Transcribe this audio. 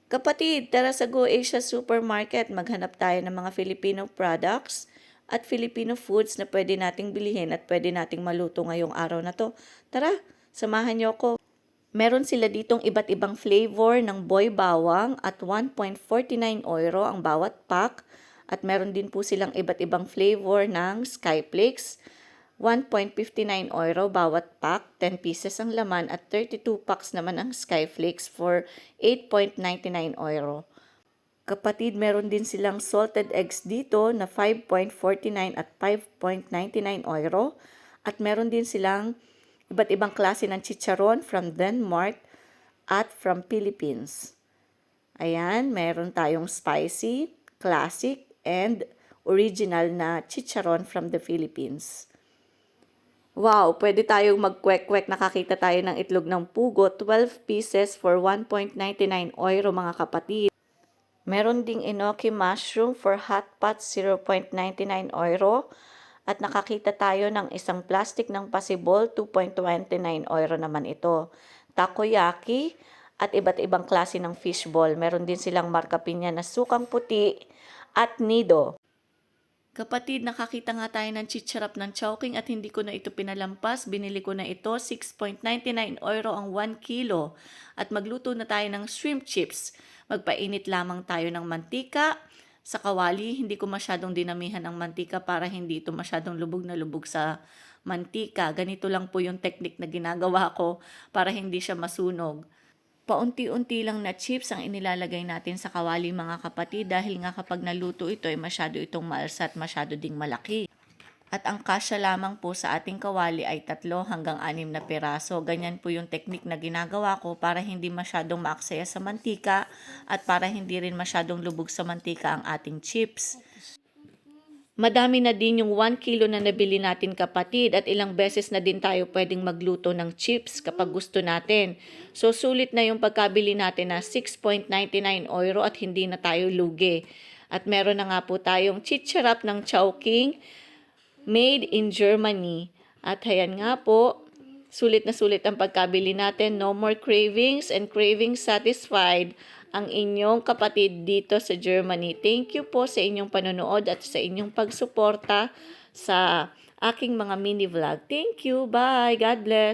Kapatid, tara sa Go Asia Supermarket, maghanap tayo ng mga Filipino products at Filipino foods na pwede nating bilihin at pwede nating maluto ngayong araw na to. Tara, samahan niyo ako. Meron sila ditong iba't ibang flavor ng boy bawang at 1.49 euro ang bawat pack. At meron din po silang iba't ibang flavor ng Skyflakes. 1.59 euro bawat pack, 10 pieces ang laman at 32 packs naman ang Skyflakes for 8.99 euro. Kapatid, meron din silang salted eggs dito na 5.49 at 5.99 euro. At meron din silang iba't ibang klase ng chicharon from Denmark at from Philippines. Ayan, meron tayong spicy, classic, and original na chicharon from the Philippines. Wow, pwede tayong mag-kwek-kwek. Nakakita tayo ng itlog ng pugo, 12 pieces for 1.99 euro mga kapatid. Meron ding enoki mushroom for hot pot, 0.99 euro. At nakakita tayo ng isang plastic ng pasibol, 2.29 euro naman ito. Takoyaki at iba't ibang klase ng fishball. Meron din silang marka pinya na sukang puti at nido. Kapatid, nakakita nga tayo ng chicharap ng Chowking at hindi ko na ito pinalampas. Binili ko na ito, 6.99 euro ang 1 kilo. At magluto na tayo ng shrimp chips. Magpainit lamang tayo ng mantika. Sa kawali, hindi ko masyadong dinamihan ng mantika para hindi ito masyadong lubog na lubog sa mantika. Ganito lang po yung technique na ginagawa ko para hindi siya masunog. Paunti-unti lang na chips ang inilalagay natin sa kawali mga kapatid dahil nga kapag naluto ito ay masyado itong maalsa at masyado ding malaki. At ang kasya lamang po sa ating kawali ay 3 hanggang 6 na piraso. Ganyan po yung technique na ginagawa ko para hindi masyadong maaksaya sa mantika at para hindi rin masyadong lubog sa mantika ang ating chips. Madami na din yung 1 kilo na nabili natin kapatid at ilang beses na din tayo pwedeng magluto ng chips kapag gusto natin. So sulit na yung pagkabili natin na 6.99 euro at hindi na tayo lugi. At meron na nga po tayong chicharap ng Chowking made in Germany. At ayan nga po, sulit na sulit ang pagkabili natin. No more cravings and cravings satisfied ang inyong kapatid dito sa Germany. Thank you po sa inyong panonood at sa inyong pagsuporta sa aking mga mini vlog. Thank you. Bye. God bless.